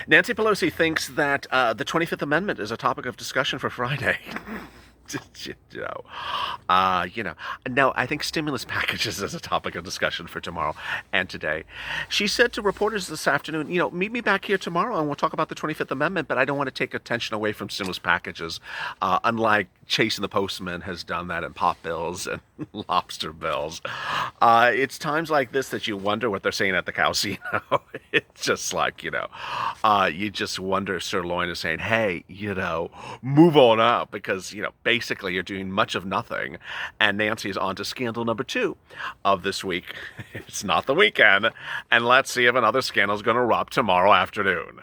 Nancy Pelosi thinks that the 25th Amendment is a topic of discussion for Friday. you know, you know. No, I think stimulus packages is a topic of discussion for tomorrow and today. She said to reporters this afternoon, meet me back here tomorrow and we'll talk about the 25th Amendment, but I don't want to take attention away from stimulus packages, unlike Chasing the Postman has done that in pop bills and lobster bills. It's times like this that you wonder what they're saying at the casino. It's just like, you just wonder Sirloin is saying, hey, move on up because, basically you're doing much of nothing. And Nancy is on to scandal number 2 of this week. It's not the weekend. And let's see if another scandal is going to erupt tomorrow afternoon.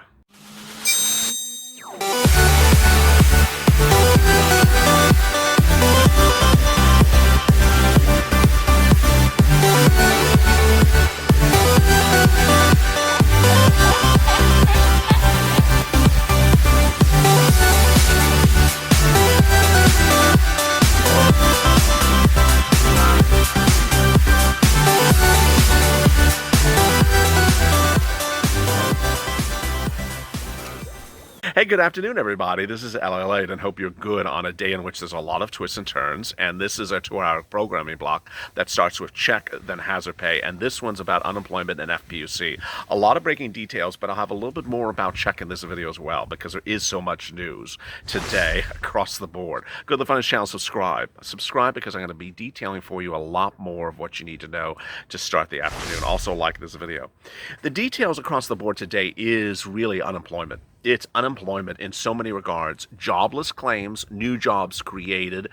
Hey, good afternoon, everybody. This is LALATE, and hope you're good on a day in which there's a lot of twists and turns. And this is a 2-hour programming block that starts with check, then hazard pay. And this one's about unemployment and FPUC. A lot of breaking details, but I'll have a little bit more about check in this video as well, because there is so much news today across the board. Go to the Finance channel, subscribe. Subscribe because I'm going to be detailing for you a lot more of what you need to know to start the afternoon. Also, like this video. The details across the board today is really unemployment. It's unemployment in so many regards. Jobless claims, new jobs created,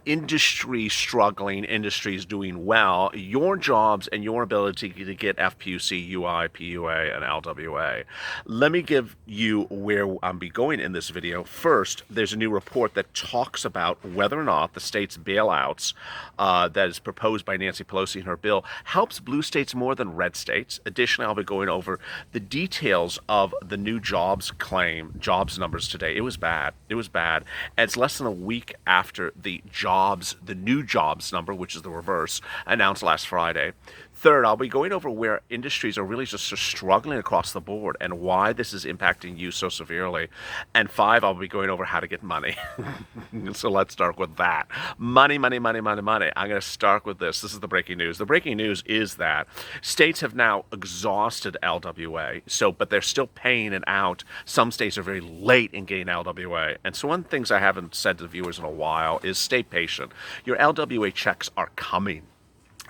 industry struggling, industries doing well, your jobs and your ability to get FPUC, UI, PUA, and LWA. Let me give you where I'm going in this video. First, there's a new report that talks about whether or not the state's bailouts that is proposed by Nancy Pelosi in her bill helps blue states more than red states. Additionally, I'll be going over the details of the new jobs claim, jobs numbers today. It was bad. It was bad. And it's less than a week after the new jobs number, which is the reverse, announced last Friday. Third, I'll be going over where industries are really just struggling across the board and why this is impacting you so severely. And 5, I'll be going over how to get money. So let's start with that. Money, money, money, money, money. I'm going to start with this. This is the breaking news. The breaking news is that states have now exhausted LWA, but they're still paying it out. Some states are very late in getting LWA. And so one of the things I haven't said to viewers in a while is stay patient. Your LWA checks are coming.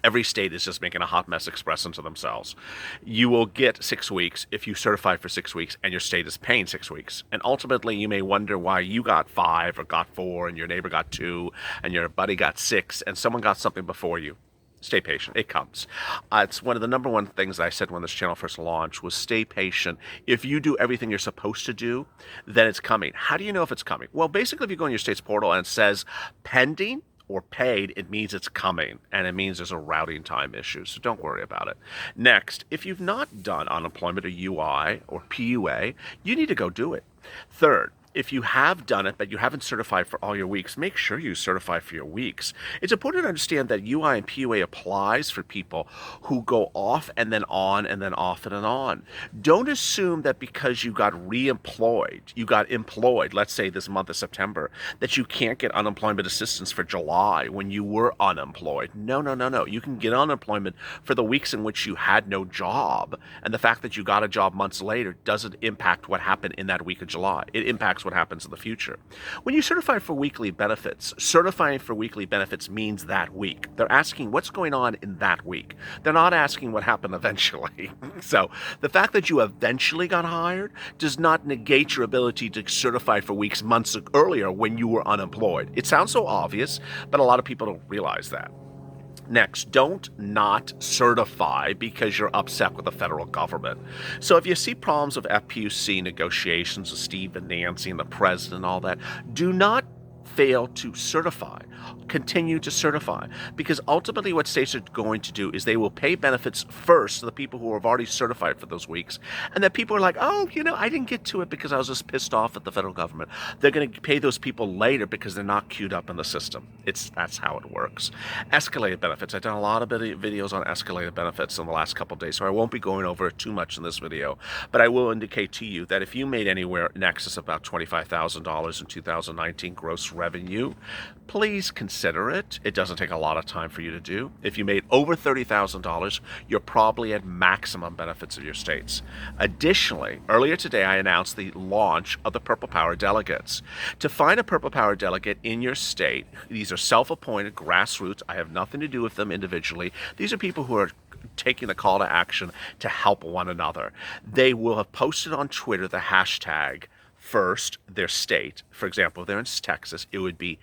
Every state is just making a hot mess expressing to themselves. You will get 6 weeks if you certify for 6 weeks and your state is paying 6 weeks. And ultimately, you may wonder why you got 5 or got 4 and your neighbor got 2 and your buddy got 6 and someone got something before you. Stay patient. It comes. It's one of the number one things I said when this channel first launched was stay patient. If you do everything you're supposed to do, then it's coming. How do you know if it's coming? Well, basically, if you go in your state's portal and it says pending or paid, it means it's coming, and it means there's a routing time issue, so don't worry about it. Next, if you've not done unemployment or UI or PUA, you need to go do it. Third, if you have done it, but you haven't certified for all your weeks, make sure you certify for your weeks. It's important to understand that UI and PUA applies for people who go off and then on and then off and then on. Don't assume that because you got employed, let's say this month of September, that you can't get unemployment assistance for July when you were unemployed. No. You can get unemployment for the weeks in which you had no job. And the fact that you got a job months later doesn't impact what happened in that week of July. It impacts what happens in the future. When you certify for weekly benefits, certifying for weekly benefits means that week. They're asking what's going on in that week. They're not asking what happened eventually. So the fact that you eventually got hired does not negate your ability to certify for weeks months earlier when you were unemployed. It sounds so obvious, but a lot of people don't realize that. Next, don't not certify because you're upset with the federal government. So if you see problems with FPUC negotiations with Steve and Nancy and the president and all that, do not fail to certify, continue to certify, because ultimately what states are going to do is they will pay benefits first to the people who have already certified for those weeks, and then people are like, oh, I didn't get to it because I was just pissed off at the federal government. They're going to pay those people later because they're not queued up in the system. That's how it works. Escalated benefits. I've done a lot of videos on escalated benefits in the last couple of days, so I won't be going over it too much in this video, but I will indicate to you that if you made anywhere in excess of about $25,000 in 2019 gross revenue, please consider it. It doesn't take a lot of time for you to do. If you made over $30,000, you're probably at maximum benefits of your states. Additionally, earlier today I announced the launch of the Purple Power Delegates. To find a Purple Power Delegate in your state, these are self-appointed grassroots. I have nothing to do with them individually. These are people who are taking the call to action to help one another. They will have posted on Twitter the hashtag first their state. For example, if they're in Texas, it would be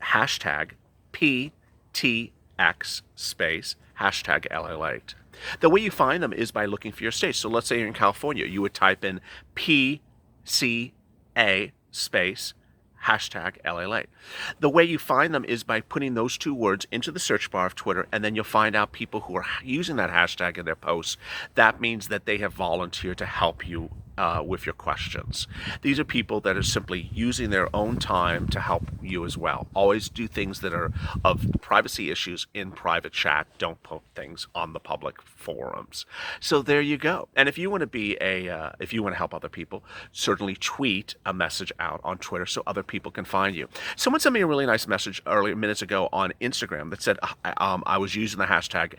hashtag PTX space hashtag LALATE. The way you find them is by looking for your state. So let's say you're in California, you would type in PCA space hashtag LALATE. The way you find them is by putting those two words into the search bar of Twitter, and then you'll find out people who are using that hashtag in their posts. That means that they have volunteered to help you with your questions. These are people that are simply using their own time to help you as well. Always do things that are of privacy issues in private chat. Don't put things on the public forums. So there you go. And if you want to if you want to help other people, certainly tweet a message out on Twitter so other people can find you. Someone sent me a really nice message earlier minutes ago on Instagram that said I was using the hashtag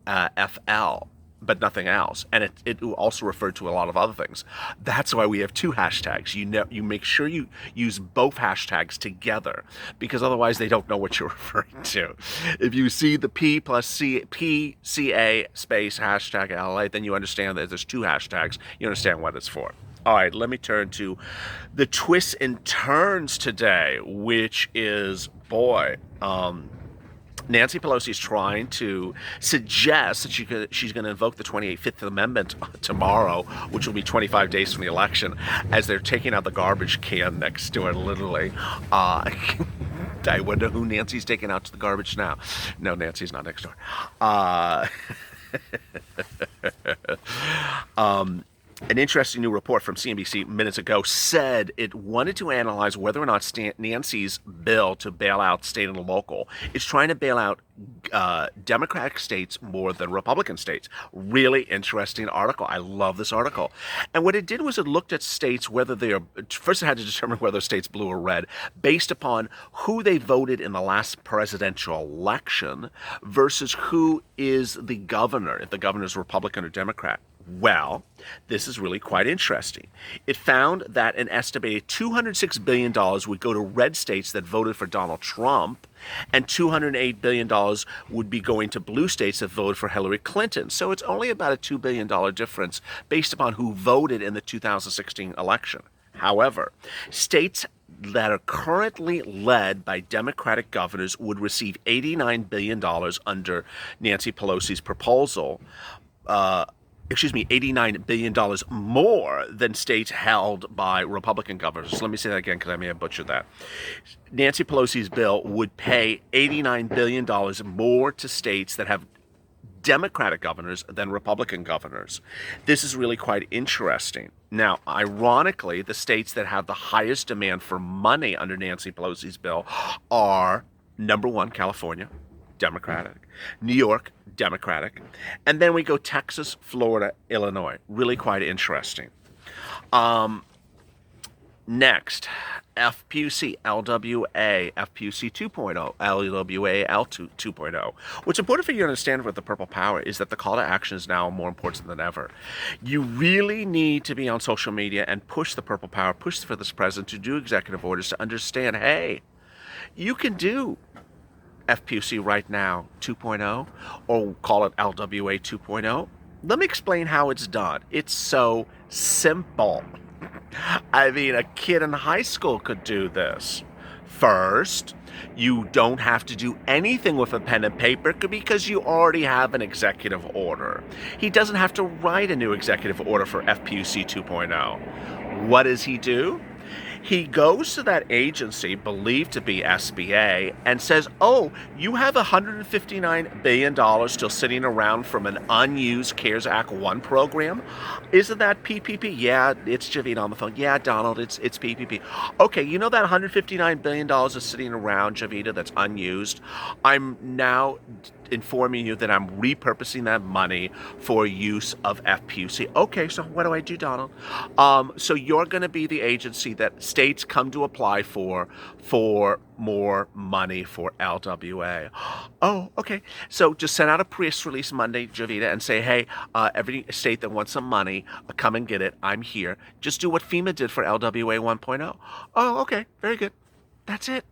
PFL, but nothing else, and it also referred to a lot of other things. That's why we have two hashtags. You make sure you use both hashtags together, because otherwise they don't know what you're referring to. If you see the P plus C, PCA space hashtag LA, then you understand that there's two hashtags. You understand what it's for. All right, let me turn to the twists and turns today, which is, Nancy Pelosi is trying to suggest that she's going to invoke the 28th Fifth Amendment tomorrow, which will be 25 days from the election, as they're taking out the garbage can next door, literally. I wonder who Nancy's taking out to the garbage now. No, Nancy's not next door. An interesting new report from CNBC minutes ago said it wanted to analyze whether or not Nancy's bill to bail out state and local is trying to bail out Democratic states more than Republican states. Really interesting article. I love this article. And what it did was it looked at states, first it had to determine whether states blue or red based upon who they voted in the last presidential election versus who is the governor, if the governor is Republican or Democrat. Well, this is really quite interesting. It found that an estimated $206 billion would go to red states that voted for Donald Trump, and $208 billion would be going to blue states that voted for Hillary Clinton. So it's only about a $2 billion difference based upon who voted in the 2016 election. However, states that are currently led by Democratic governors would receive $89 billion under Nancy Pelosi's proposal, $89 billion more than states held by Republican governors. Let me say that again because I may have butchered that. Nancy Pelosi's bill would pay $89 billion more to states that have Democratic governors than Republican governors. This is really quite interesting. Now, ironically, the states that have the highest demand for money under Nancy Pelosi's bill are, number one, California, Democratic. New York, Democratic. And then we go Texas, Florida, Illinois. Really quite interesting. Next, FPUC, LWA, FPUC 2.0, LWA, L2 2.0. What's important for you to understand with the Purple Power is that the call to action is now more important than ever. You really need to be on social media and push the Purple Power, push for this president to do executive orders to understand, hey, you can do FPUC right now 2.0, or call it LWA 2.0. Let me explain how it's done. It's so simple. I mean, a kid in high school could do this. First, you don't have to do anything with a pen and paper because you already have an executive order. He doesn't have to write a new executive order for FPUC 2.0. What does he do? He goes to that agency, believed to be SBA, and says, oh, you have $159 billion still sitting around from an unused CARES Act 1 program. Isn't that PPP? Yeah, it's Javita on the phone. Yeah, Donald, it's PPP. Okay, you know that $159 billion is sitting around, Javita, that's unused? I'm now informing you that I'm repurposing that money for use of FPUC. Okay, so what do I do, Donald? So you're going to be the agency that states come to apply for more money for LWA. Oh, okay. So just send out a press release Monday, Javita, and say, hey, every state that wants some money, come and get it. I'm here. Just do what FEMA did for LWA 1.0. Oh, okay. Very good. That's it.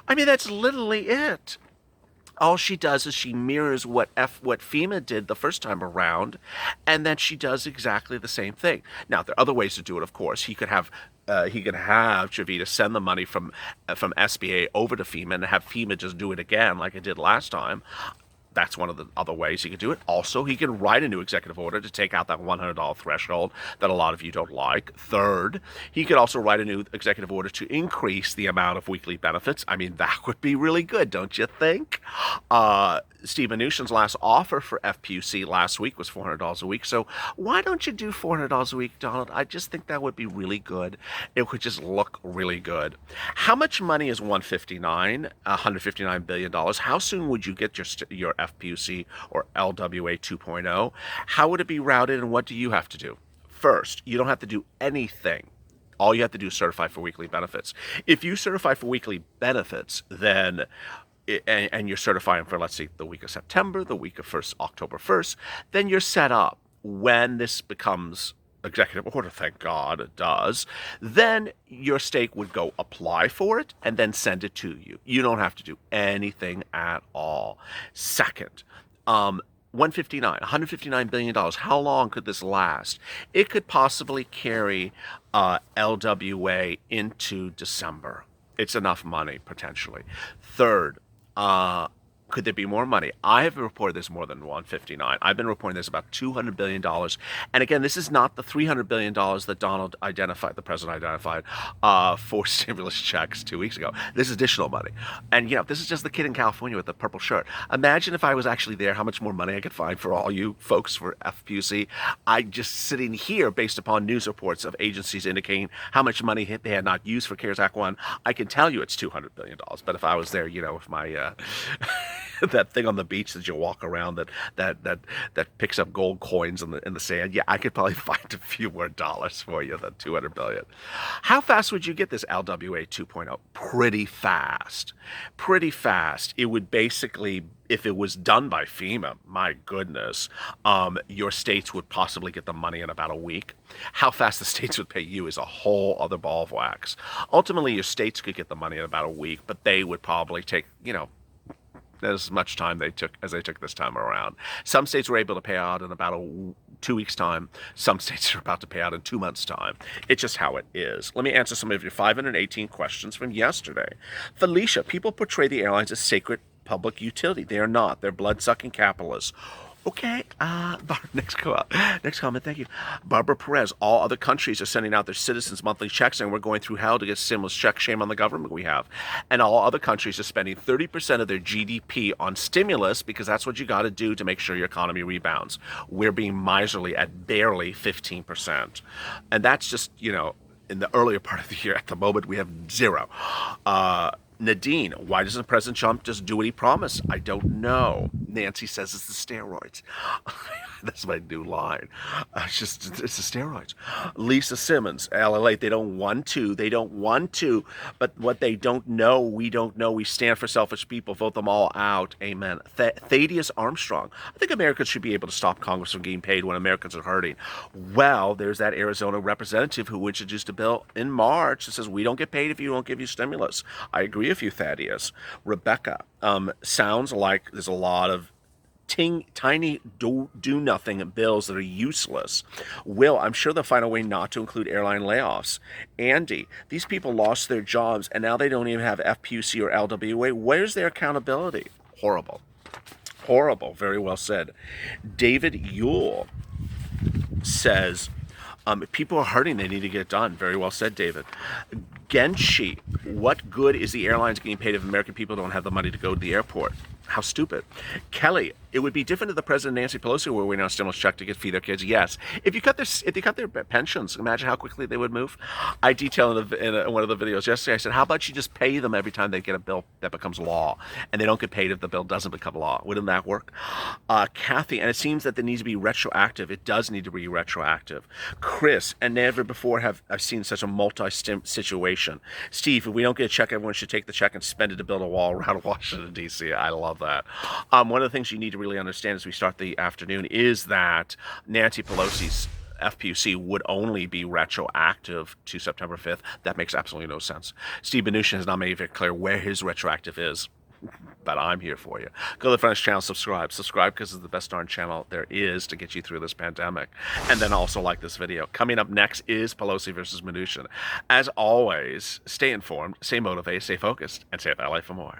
I mean, that's literally it. All she does is she mirrors what FEMA did the first time around, and then she does exactly the same thing. Now, there are other ways to do it, of course. He could have Javita send the money from SBA over to FEMA and have FEMA just do it again like it did last time. That's one of the other ways he could do it. Also, he can write a new executive order to take out that $100 threshold that a lot of you don't like. Third, he could also write a new executive order to increase the amount of weekly benefits. I mean, that would be really good, don't you think? Steve Mnuchin's last offer for FPUC last week was $400 a week. So why don't you do $400 a week, Donald? I just think that would be really good. It would just look really good. How much money is $159 billion? How soon would you get your FPUC or LWA 2.0? How would it be routed, and what do you have to do? First, you don't have to do anything. All you have to do is certify for weekly benefits. If you certify for weekly benefits, then and you're certifying for, let's say, the week of September, the week of October 1st, then you're set up. When this becomes executive order, thank God it does, then your state would go apply for it and then send it to you. You don't have to do anything at all. Second, $159 billion. How long could this last? It could possibly carry LWA into December. It's enough money, potentially. Third, could there be more money? I have reported this more than 159. I've been reporting this about $200 billion. And again, this is not the $300 billion that Donald identified, the president identified, for stimulus checks 2 weeks ago. This is additional money. And, this is just the kid in California with the purple shirt. Imagine if I was actually there, how much more money I could find for all you folks for FPUC. I'm just sitting here based upon news reports of agencies indicating how much money they had not used for CARES Act 1. I can tell you it's $200 billion. But if I was there, with my... that thing on the beach that you walk around that picks up gold coins in the sand. Yeah, I could probably find a few more dollars for you than $200 billion. How fast would you get this LWA 2.0? Pretty fast. Pretty fast. It would basically, if it was done by FEMA, my goodness, your states would possibly get the money in about a week. How fast the states would pay you is a whole other ball of wax. Ultimately, your states could get the money in about a week, but they would probably take, as much time as they took this time around. Some states were able to pay out in about 2 weeks' time. Some states are about to pay out in 2 months' time. It's just how it is. Let me answer some of your 518 questions from yesterday. Felicia, people portray the airlines as sacred public utility. They are not. They're blood-sucking capitalists. Okay, next comment, thank you. Barbara Perez, all other countries are sending out their citizens monthly checks, and we're going through hell to get stimulus checks. Shame on the government we have. And all other countries are spending 30% of their GDP on stimulus because that's what you got to do to make sure your economy rebounds. We're being miserly at barely 15%. And that's just, in the earlier part of the year. At the moment, we have zero. Nadine, why doesn't President Trump just do what he promised? I don't know. Nancy says it's the steroids. That's my new line. It's the steroids. Lisa Simmons, LALATE, they don't want to. But what they don't know, we don't know. We stand for selfish people. Vote them all out. Amen. Thaddeus Armstrong, I think Americans should be able to stop Congress from getting paid when Americans are hurting. Well, there's that Arizona representative who introduced a bill in March that says we don't get paid if you don't give you stimulus. I agree with you, Thaddeus. Rebecca, sounds like there's a lot of tiny do-nothing bills that are useless. Will, I'm sure they'll find a way not to include airline layoffs. Andy, these people lost their jobs and now they don't even have FPUC or LWA. Where's their accountability? Horrible. Very well said. David Yule says, People are hurting. They need to get it done. Very well said, David. Genshi, what good is the airlines getting paid if American people don't have the money to go to the airport? How stupid. Kelly, it would be different if the President Nancy Pelosi were waiting on a stimulus check to feed their kids. Yes. If you cut their pensions, imagine how quickly they would move. I detailed in one of the videos yesterday, I said, how about you just pay them every time they get a bill that becomes law, and they don't get paid if the bill doesn't become law? Wouldn't that work? Kathy, and it seems that it needs to be retroactive. It does need to be retroactive. Chris, and never before have I seen such a multi-stim situation. Steve, if we don't get a check, everyone should take the check and spend it to build a wall around Washington, D.C. I love that. One of the things you need to really understand as we start the afternoon is that Nancy Pelosi's FPUC would only be retroactive to September 5th. That makes absolutely no sense. Steve Mnuchin has not made it clear where his retroactive is, but I'm here for you. Go to the French channel, subscribe because it's the best darn channel there is to get you through this pandemic. And then also like this video. Coming up next is Pelosi versus Mnuchin. As always, stay informed, stay motivated, stay focused, and stay at LA for more.